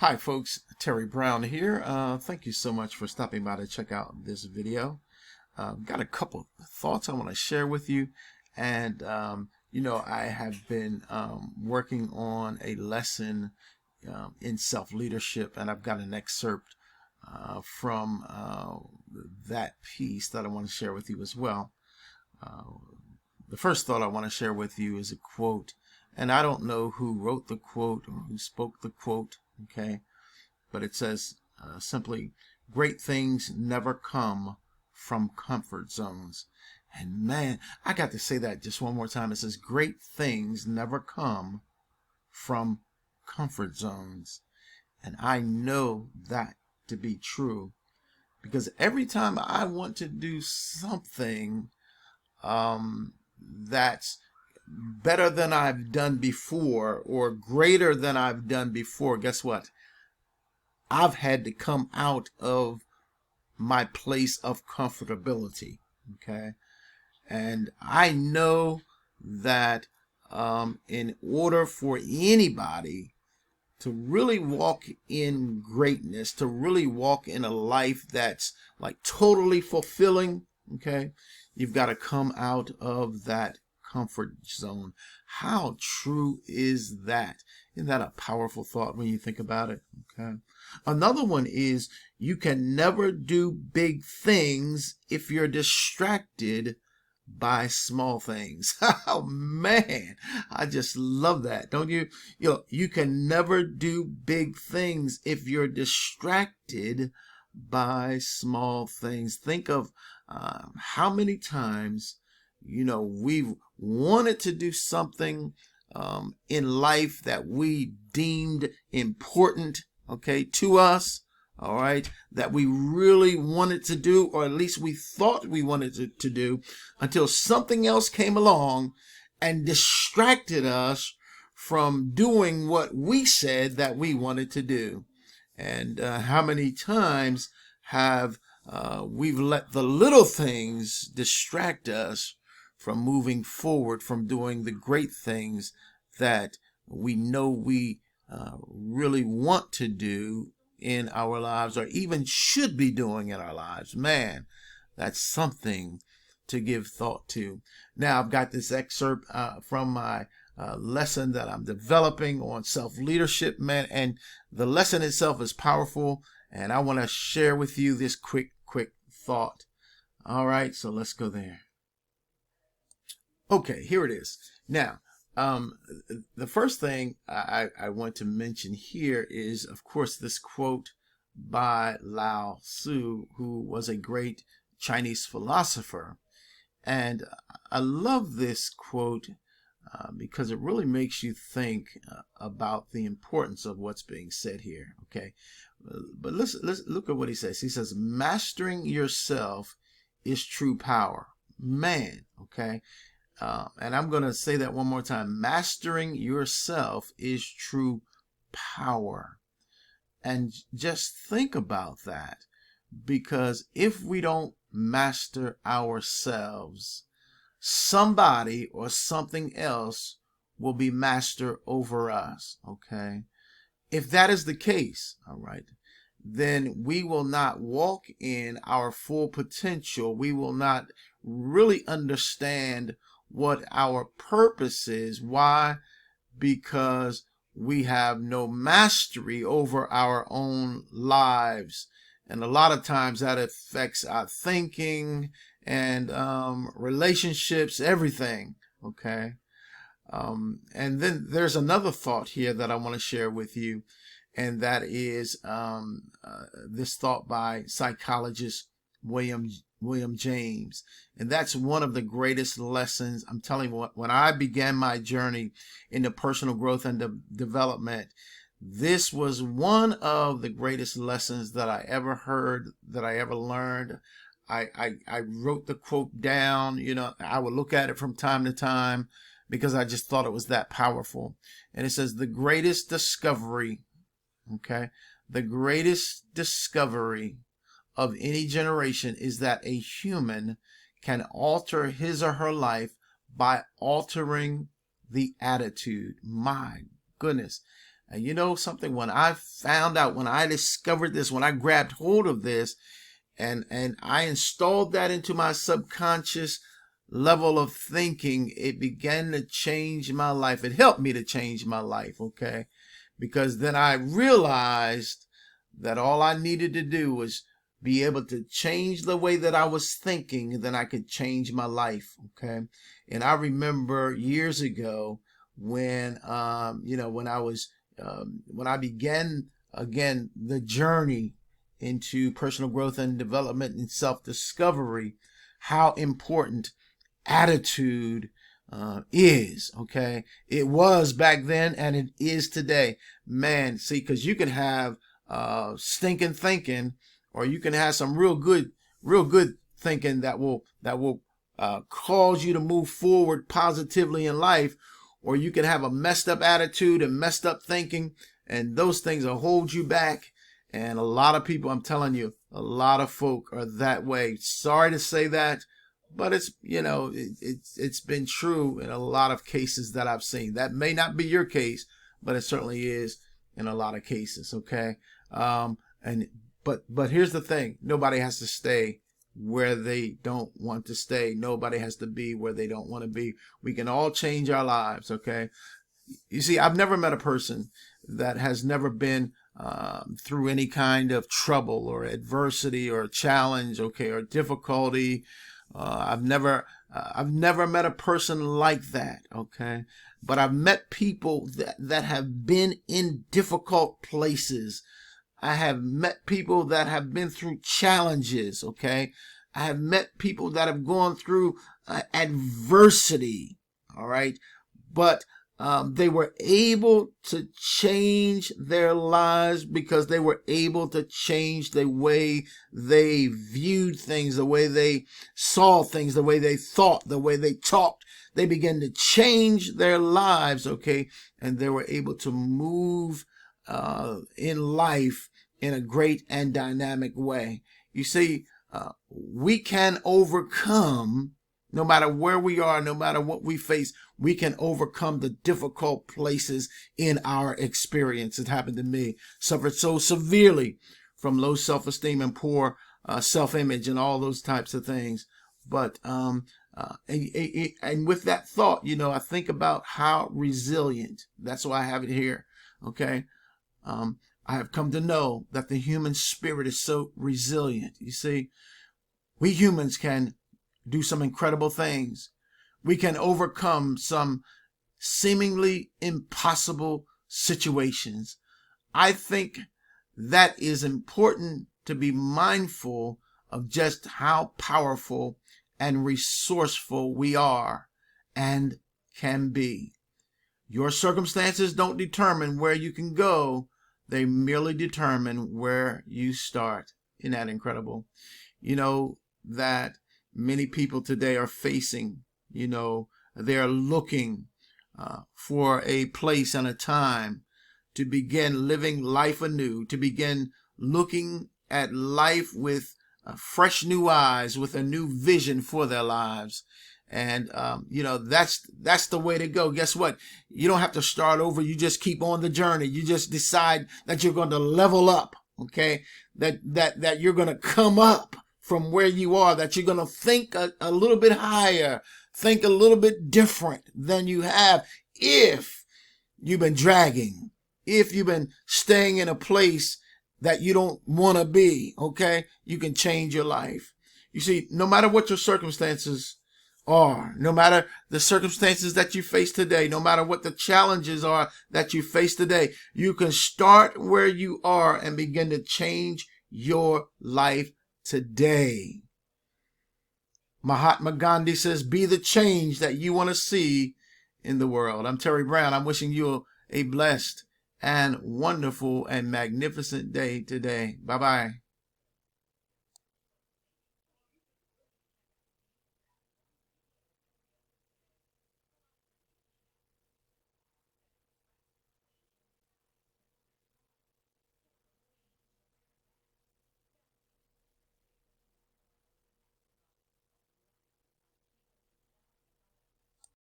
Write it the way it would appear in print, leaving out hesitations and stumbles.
Hi folks, Terry Brown here. Thank you so much for stopping by to check out this video. Got a couple thoughts I want to share with you. And, I have been working on a lesson in self-leadership, and I've got an excerpt from that piece that I want to share with you as well. The first thought I want to share with you is a quote, and I don't know who wrote the quote or who spoke the quote, okay, but it says simply, great things never come from comfort zones. And man, I got to say that just one more time. It says, great things never come from comfort zones. And I know that to be true, because every time I want to do something that's better than I've done before or greater than I've done before, guess what? I've had to come out of my place of comfortability, okay? And I know that in order for anybody to really walk in greatness, to really walk in a life that's like totally fulfilling, okay, you've got to come out of that comfort zone. How true is that? Isn't that a powerful thought when you think about it? Okay. Another one is you can never do big things if you're distracted by small things. Oh man, I just love that, don't you? You can never do big things if you're distracted by small things. Think of how many times we've wanted to do something in life that we deemed important, okay, to us, all right, that we really wanted to do, or at least we thought we wanted to do, until something else came along and distracted us from doing what we said that we wanted to do. And how many times have we've let the little things distract us from moving forward, from doing the great things that we know we really want to do in our lives, or even should be doing in our lives. Man, that's something to give thought to. Now, I've got this excerpt from my lesson that I'm developing on self-leadership, man, and the lesson itself is powerful, and I want to share with you this quick thought. All right, so let's go there. Okay, here it is. Now, the first thing I want to mention here is, of course, this quote by Lao Tzu, who was a great Chinese philosopher. And I love this quote because it really makes you think about the importance of what's being said here. Okay, but let's look at what he says. He says, mastering yourself is true power. Man, okay. And I'm going to say that one more time. Mastering yourself is true power. And just think about that, because if we don't master ourselves, somebody or something else will be master over us. Okay. If that is the case, all right, then we will not walk in our full potential. We will not really understand what our purpose is. Why? Because we have no mastery over our own lives. And a lot of times that affects our thinking and relationships, everything. Okay. And then there's another thought here that I want to share with you. And that is this thought by psychologist William James. And that's one of the greatest lessons. I'm telling you what, when I began my journey into personal growth and development, this was one of the greatest lessons that I ever heard, that I ever learned. I wrote the quote down. I would look at it from time to time because I just thought it was that powerful. And it says, the greatest discovery, okay, the greatest discovery of any generation is that a human can alter his or her life by altering the attitude. My goodness. And you know something, when I found out, when I discovered this, when I grabbed hold of this and I installed that into my subconscious level of thinking, it began to change my life. It helped me to change my life, okay? Because then I realized that all I needed to do was be able to change the way that I was thinking, then I could change my life, okay? And I remember years ago when, when I began again the journey into personal growth and development and self-discovery, how important attitude is, okay? It was back then and it is today. Man, see, because you can have stinking thinking, or you can have some real good thinking that will cause you to move forward positively in life, or you can have a messed up attitude and messed up thinking, and those things will hold you back. And a lot of people, I'm telling you, a lot of folk are that way. Sorry to say that, but it's, it's been true in a lot of cases that I've seen. That may not be your case, but it certainly is in a lot of cases, okay? But here's the thing. Nobody has to stay where they don't want to stay. Nobody has to be where they don't want to be. We can all change our lives, okay? You see, I've never met a person that has never been through any kind of trouble or adversity or challenge, okay, or difficulty. I've never met a person like that, okay? But I've met people that have been in difficult places. I have met people that have been through challenges, okay? I have met people that have gone through adversity, all right? But they were able to change their lives because they were able to change the way they viewed things, the way they saw things, the way they thought, the way they talked. They began to change their lives, okay? And they were able to move in life in a great and dynamic way. You see, we can overcome, no matter where we are, no matter what we face, we can overcome the difficult places in our experience. It happened to me. Suffered so severely from low self-esteem and poor self-image and all those types of things. But and with that thought, I think about how resilient. That's why I have it here. Okay. I have come to know that the human spirit is so resilient. You see, we humans can do some incredible things. We can overcome some seemingly impossible situations. I think that is important to be mindful of just how powerful and resourceful we are and can be. Your circumstances don't determine where you can go. They merely determine where you start. Isn't that incredible? You know that many people today are facing, they're looking for a place and a time to begin living life anew, to begin looking at life with fresh new eyes, with a new vision for their lives. And, that's the way to go. Guess what? You don't have to start over. You just keep on the journey. You just decide that you're going to level up. Okay. That you're going to come up from where you are, that you're going to think a little bit higher, think a little bit different than you have if you've been dragging, if you've been staying in a place that you don't want to be. Okay. You can change your life. You see, no matter what your circumstances are, no matter the circumstances that you face today, no matter what the challenges are that you face today, you can start where you are and begin to change your life today. Mahatma Gandhi says, be the change that you want to see in the world. I'm Terry Brown. I'm wishing you a blessed and wonderful and magnificent day today. Bye-bye.